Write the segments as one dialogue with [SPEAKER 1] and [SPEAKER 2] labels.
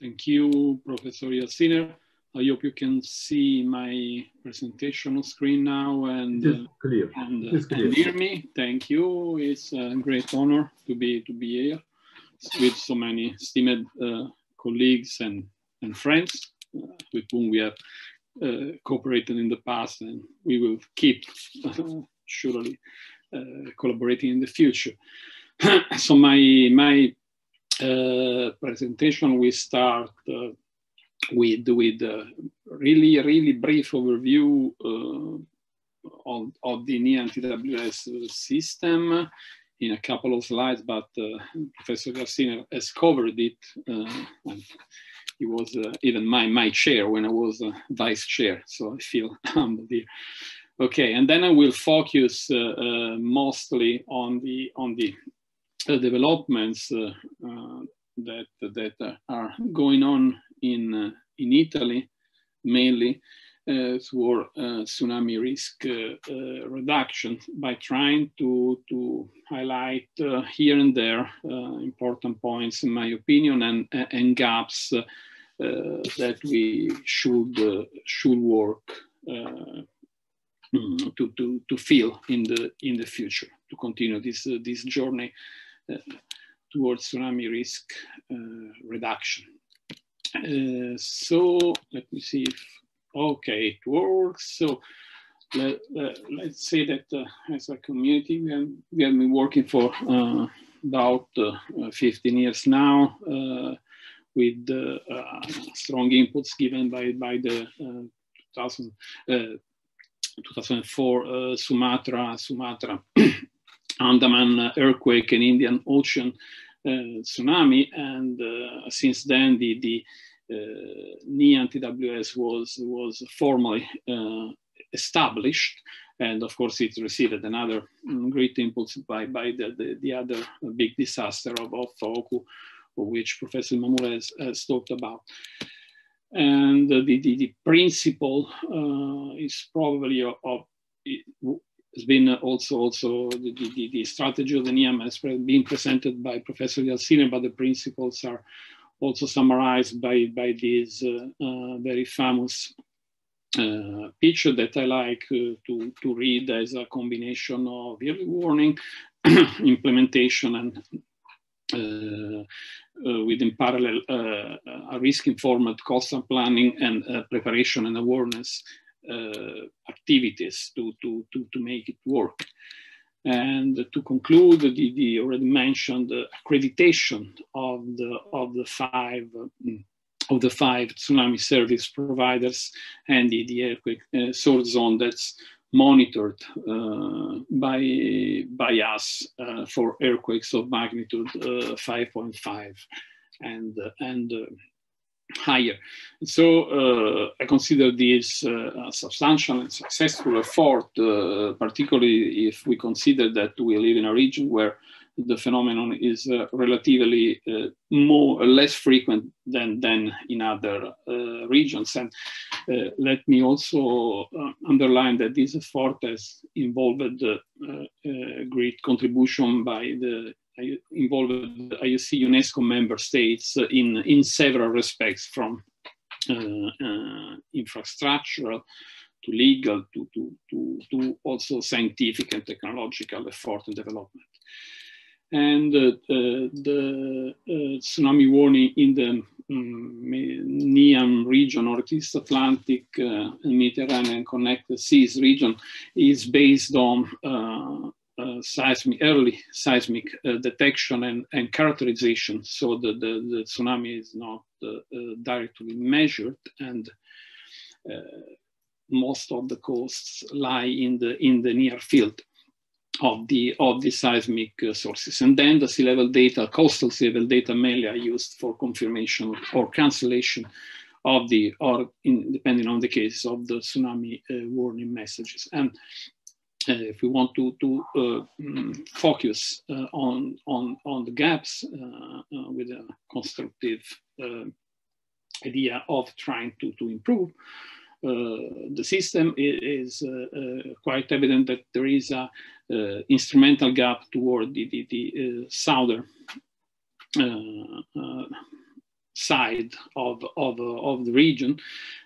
[SPEAKER 1] Thank you, Professor Yassiner. I hope you can see my presentation on screen now and,
[SPEAKER 2] clear.
[SPEAKER 1] And hear me. Thank you. It's a great honor to be here with so many esteemed colleagues and friends with whom we have cooperated in the past, and we will keep surely collaborating in the future. So my presentation will start with really brief overview of the NEAMTWS system in a couple of slides, but Professor Yassiner has covered it. And he was even my chair when I was vice chair, so I feel humbled here. Okay, and then I will focus mostly on the developments that are going on in Italy, mainly for tsunami risk reduction, by trying to highlight here and there important points, in my opinion, and gaps that we should work to fill in the future, to continue this journey towards tsunami risk reduction. So let me see if, okay, it works. So let's say that as a community, we have been working for about 15 years now with strong inputs given by the 2004 Sumatra Andaman earthquake and Indian Ocean tsunami, and since then the NEAMTWS was formally established, and of course it received another great impulse by the other big disaster of Tohoku, which Professor Mamura has talked about. And the principle is probably has been also the strategy of the NEAM has been presented by Professor Yassiner, but the principles are also summarized by this very famous picture that I like to read as a combination of early warning, implementation, and within parallel a risk-informed coastal planning and preparation and awareness activities to make it work. And to conclude, the already mentioned accreditation of the five tsunami service providers and the earthquake source zone that's monitored by us for earthquakes of magnitude 5.5 and higher. So I consider this a substantial and successful effort, particularly if we consider that we live in a region where the phenomenon is relatively less frequent than in other regions. And let me also underline that this effort has involved great contribution by the IOC UNESCO member states in several respects, from infrastructural to legal to also scientific and technological effort and development. And the tsunami warning in the NEAM region, Northeast Atlantic and Mediterranean connected seas region, is based on early seismic detection and characterization. So the tsunami is not directly measured, and most of the coasts lie in the near field of the seismic sources. And then the sea level data, coastal sea level data, mainly are used for confirmation or cancellation of depending on the cases, of the tsunami warning messages. And if we want to focus on the gaps with a constructive idea of trying to improve the system, is quite evident that there is a instrumental gap toward the southern side of the region,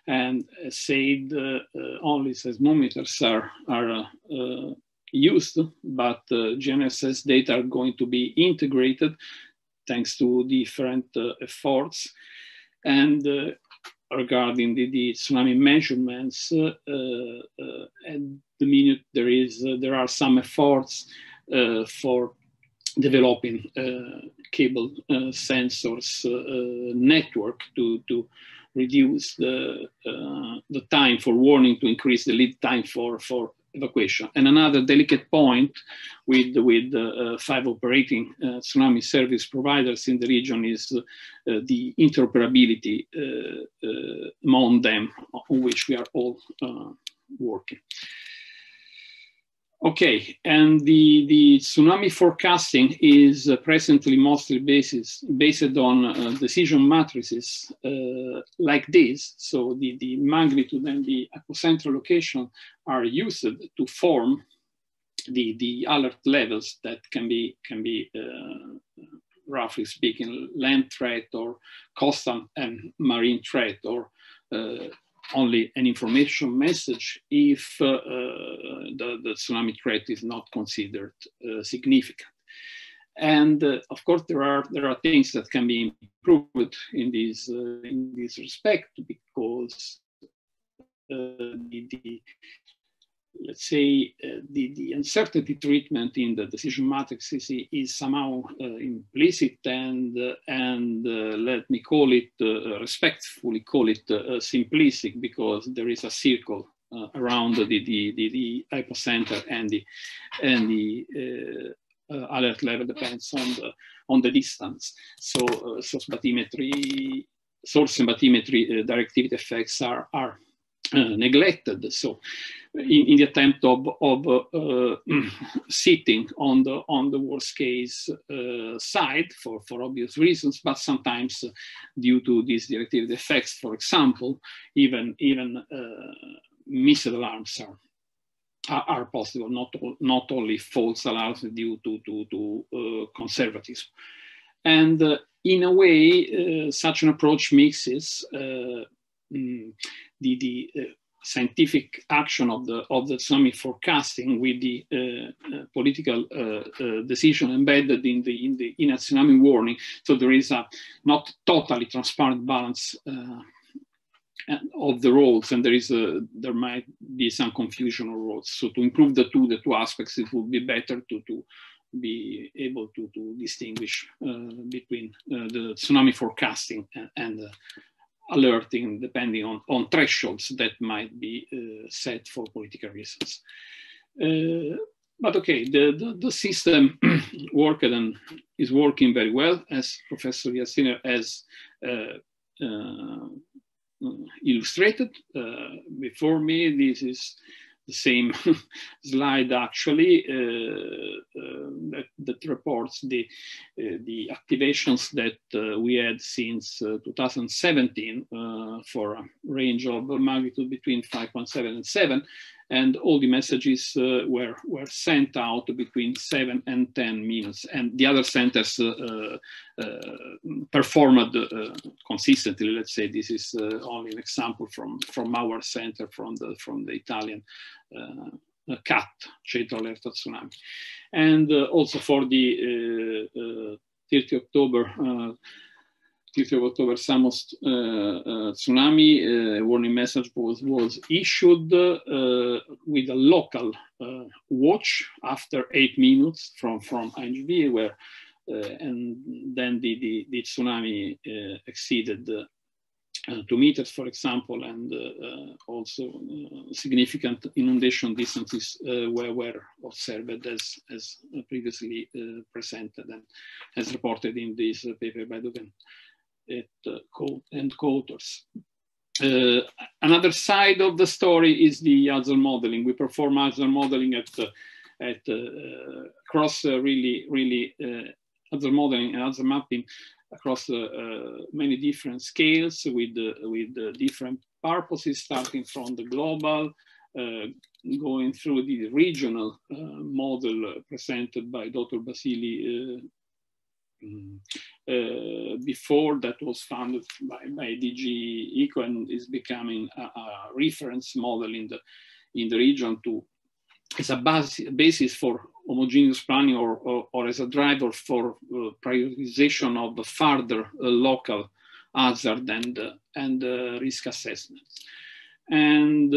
[SPEAKER 1] and said only seismometers are used, but GNSS data are going to be integrated thanks to different efforts. And regarding the tsunami measurements, at the minute there are some efforts for developing cable sensors network to reduce the time for warning, to increase the lead time for evacuation. And another delicate point with 5 operating tsunami service providers in the region is the interoperability among them, on which we are all working. Okay, and the tsunami forecasting is presently mostly based on decision matrices like this. So the magnitude and the epicenter location are used to form the alert levels that can be roughly speaking, land threat or coastal and marine threat, or only an information message if the tsunami threat is not considered significant. And of course, there are things that can be improved in this respect, because let's say the uncertainty treatment in the decision matrices is somehow implicit, and let me call it respectfully call it simplistic, because there is a circle around the hypocenter, and the alert level depends on the distance. So source and bathymetry directivity effects are neglected. So in the attempt of sitting on the worst case side for obvious reasons, but sometimes due to these directive effects, for example, even missed alarms are possible, not only false alarms due to conservatism. And in a way, such an approach mixes the scientific action of the tsunami forecasting with the political decision embedded in a tsunami warning. So there is a not totally transparent balance of the roles, and there might be some confusion of roles. So to improve the two aspects, it would be better to be able to distinguish between the tsunami forecasting and alerting, depending on thresholds that might be set for political reasons. But okay, the system worked and is working very well, as Professor Yassiner has illustrated before me. This is the same slide actually that reports the activations that we had since 2017 for a range of magnitude between 5.7 and 7, and all the messages were sent out between 7 and 10 minutes, and the other centers performed consistently. Let's say this is only an example from our center, from the Italian CAT, Centro Allerta Tsunami. And also for the 30 of October Samos tsunami, warning message was issued with a local watch after 8 minutes from INGB, where and then the tsunami exceeded 2 meters, for example, and also significant inundation distances were observed as previously presented and as reported in this paper by Dugan and co-authors. Another side of the story is the hazard modeling. We perform hazard modeling at across really hazard modeling and hazard mapping across many different scales with different purposes, starting from the global, going through the regional model presented by Dr. Basili before that was funded by DG Eco and is becoming a reference model in the region as a basis for homogeneous planning or as a driver for prioritization of further local hazard and risk assessments. And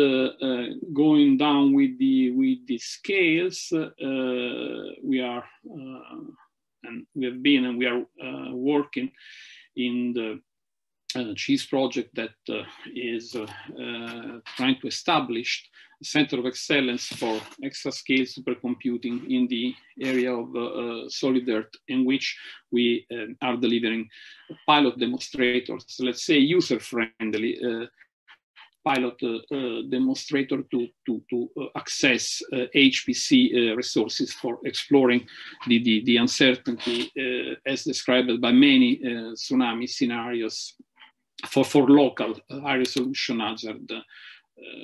[SPEAKER 1] going down with the scales, we are and we have been and we are working in the CHEESE project that is trying to establish a center of excellence for exascale supercomputing in the area of solid earth, in which we are delivering pilot demonstrators, let's say user-friendly pilot demonstrator to access HPC resources for exploring the uncertainty as described by many tsunami scenarios for local high resolution hazard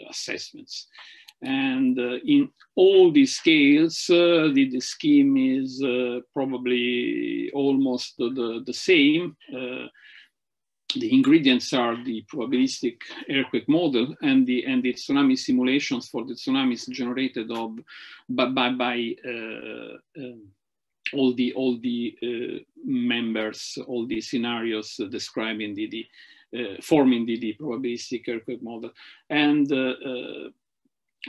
[SPEAKER 1] assessments. And in all these scales, the scheme is probably almost the same. The ingredients are the probabilistic earthquake model and the tsunami simulations for the tsunamis generated by all the members, all the scenarios describing forming the probabilistic earthquake model. And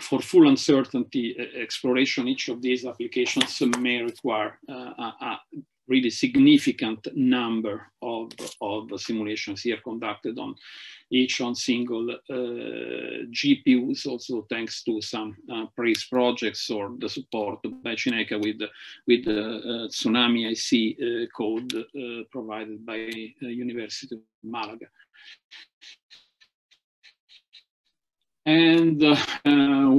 [SPEAKER 1] for full uncertainty exploration, each of these applications may require a really significant number of simulations here conducted on single GPUs, also thanks to some PRIS projects or the support by Cineca with the Tsunami IC code provided by University of Malaga. And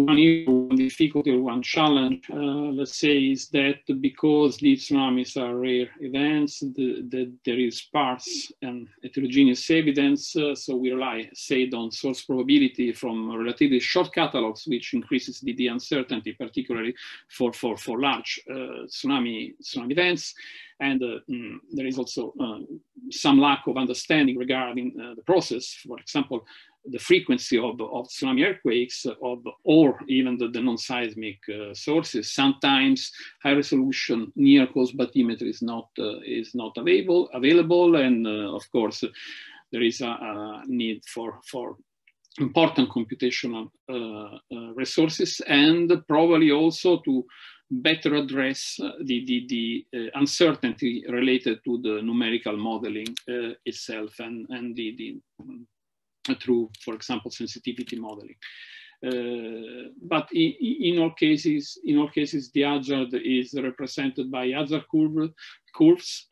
[SPEAKER 1] one difficulty or one challenge, let's say, is that because these tsunamis are rare events, there is sparse and heterogeneous evidence. So we rely, say, on source probability from relatively short catalogs, which increases the uncertainty, particularly for large tsunami events. And there is also some lack of understanding regarding the process. For example, the frequency of tsunami earthquakes or even the non-seismic sources. Sometimes high resolution near cause bathymetry is not available, and of course there is a need for important computational resources, and probably also to better address the uncertainty related to the numerical modeling itself and through, for example, sensitivity modeling. But in all cases, the hazard is represented by hazard curves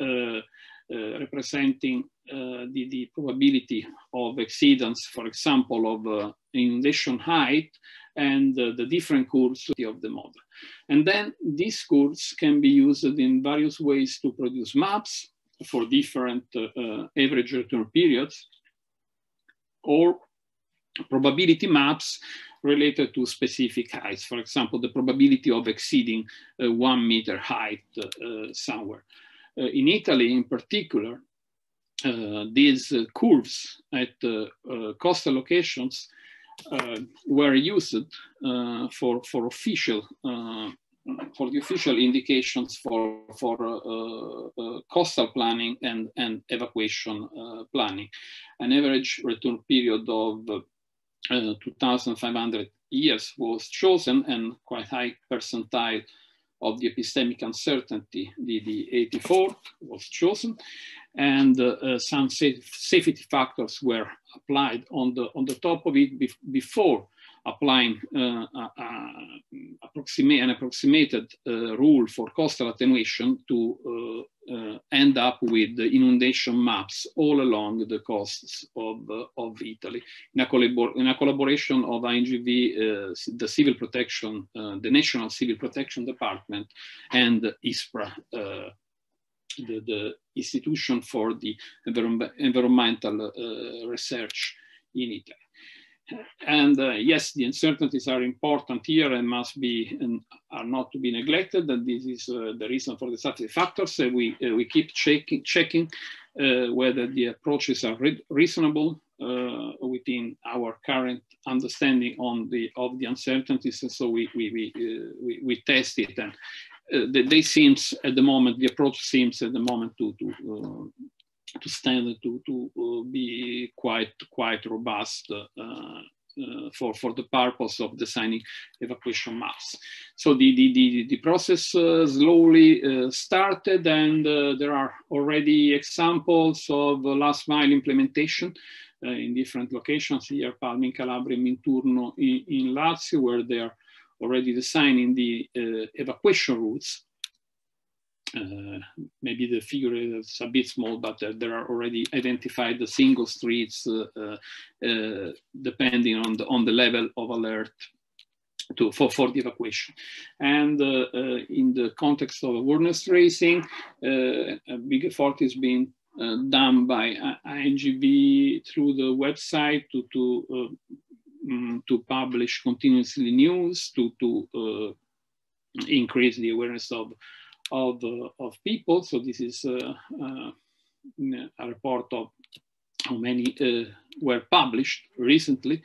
[SPEAKER 1] representing the probability of exceedance, for example, of inundation height, and the different curves of the model. And then these curves can be used in various ways to produce maps for different average return periods, or probability maps related to specific heights. For example, the probability of exceeding 1 meter height somewhere. In Italy, in particular, these curves at coastal locations were used for the official indications for coastal planning and evacuation planning. An average return period of 2,500 years was chosen, and quite high percentile of the epistemic uncertainty, the 84th, was chosen, and some safety factors were applied on the top of it before applying an approximated rule for coastal attenuation to end up with the inundation maps all along the coasts of Italy, in a collaboration of INGV, the Civil Protection, the National Civil Protection Department, and ISPRA, the Institution for the Environmental Research in Italy. And yes, the uncertainties are important here and must be and are not to be neglected. And this is the reason for the strategy factors. We keep checking whether the approaches are reasonable within our current understanding of the uncertainties. And so we test it, and they seems at the moment, the approach seems at the moment to stand to be quite robust for the purpose of designing evacuation maps. So the process slowly started, and there are already examples of last mile implementation in different locations here, Palmi in Calabria, Minturno in Lazio, where they are already designing the evacuation routes. Maybe the figure is a bit small, but there are already identified the single streets depending on the level of alert for the evacuation. And in the context of awareness raising, a big effort is being done by INGV through the website to publish continuously news, to increase the awareness of people. So this is a report of how many were published recently.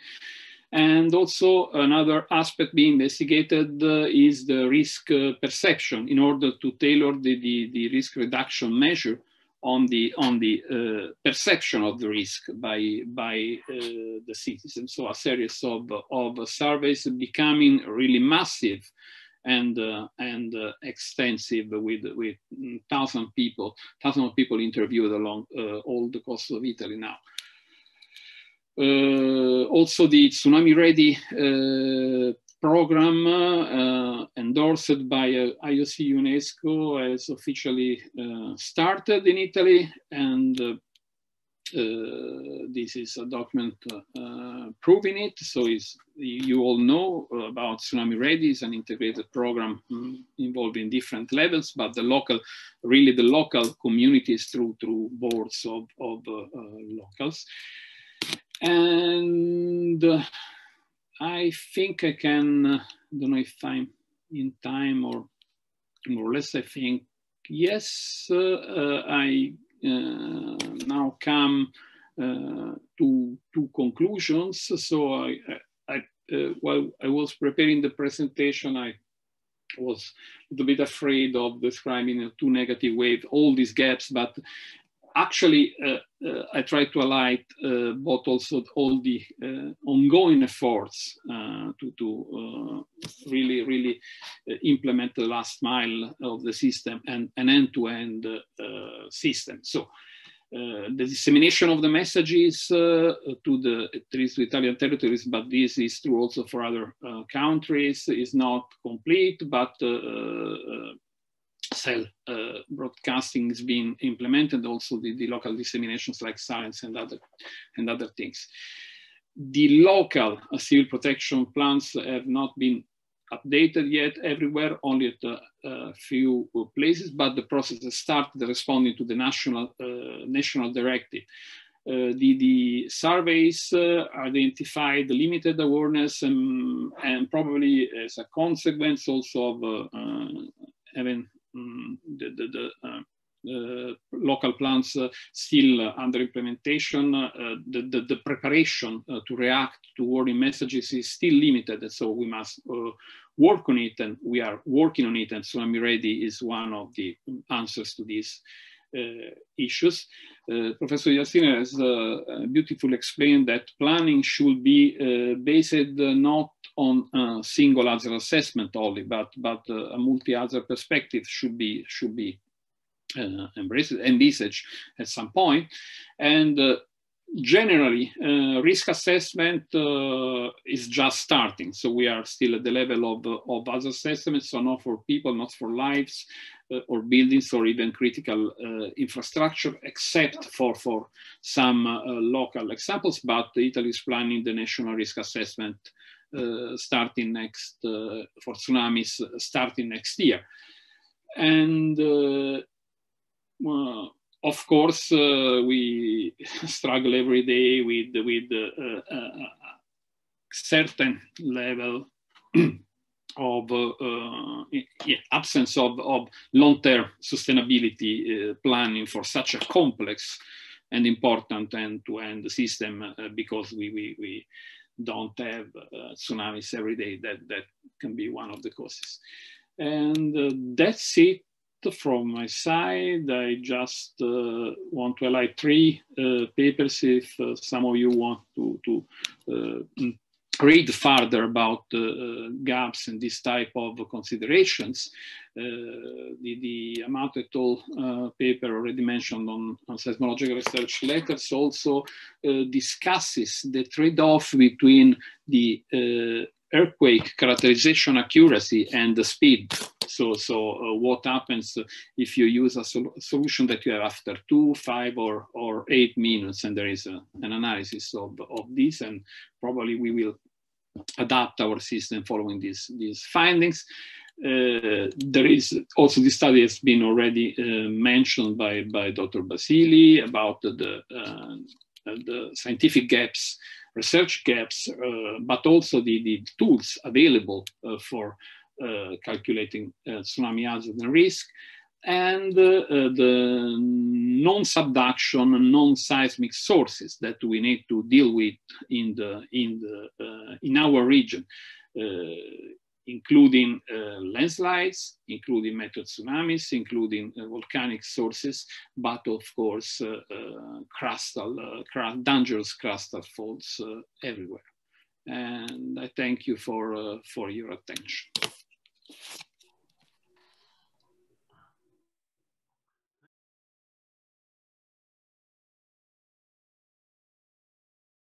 [SPEAKER 1] And also another aspect being investigated is the risk perception, in order to tailor the risk reduction measure on the perception of the risk by the citizens. So a series of surveys becoming really massive and extensive, with thousands of people interviewed along all the coast of Italy now. Also, the Tsunami Ready program endorsed by IOC UNESCO has officially started in Italy, and this is a document proving it. So you all know about Tsunami Ready. Is an integrated program involving different levels, but the local communities through boards of locals. And I think I can, I don't know if I'm in time or more or less, I think, yes, I now come to conclusions. So while I was preparing the presentation, I was a little bit afraid of describing in a too negative way all these gaps, but actually I tried to highlight both also all the ongoing efforts to really implement the last mile of the system and an end-to-end system. So the dissemination of the messages to the Italian territories, but this is true also for other countries, is not complete, but cell broadcasting is being implemented, also the local disseminations like science and other things. The local civil protection plans have not been updated yet everywhere, only at a few places, but the process has started responding to the national directive. The surveys identified the limited awareness and probably as a consequence also of having the local plans still under implementation, the preparation to react to warning messages is still limited, and so we must work on it, and we are working on it, and Tsunami Ready is one of the answers to these issues. Professor Yassin has beautifully explained that planning should be based not on single hazard assessment only, but a multi-hazard perspective should be envisaged at some point. And generally, risk assessment is just starting. So we are still at the level of hazard assessment, so not for people, not for lives or buildings or even critical infrastructure, except for some local examples. But Italy is planning the national risk assessment starting next, for tsunamis starting next year. And of course, we struggle every day with certain level of absence of long-term sustainability planning for such a complex and important end-to-end system, because we don't have tsunamis every day. That can be one of the causes. And that's it from my side. I just want to highlight 3 papers if some of you want to read further about gaps and this type of considerations. The amount et al. Paper already mentioned on seismological research letters also discusses the trade-off between the earthquake characterization accuracy and the speed. So what happens if you use a solution that you have after 2, 5, or 8 minutes, and there is an analysis of this, and probably we will adapt our system following these findings. There is also, this study has been already mentioned by Dr. Basili about the scientific gaps, research gaps, but also the tools available for calculating tsunami hazard and risk, and the non-subduction, non-seismic sources that we need to deal with in our region, including landslides, including method tsunamis, including volcanic sources, but of course dangerous crustal faults everywhere. And I thank you for your attention.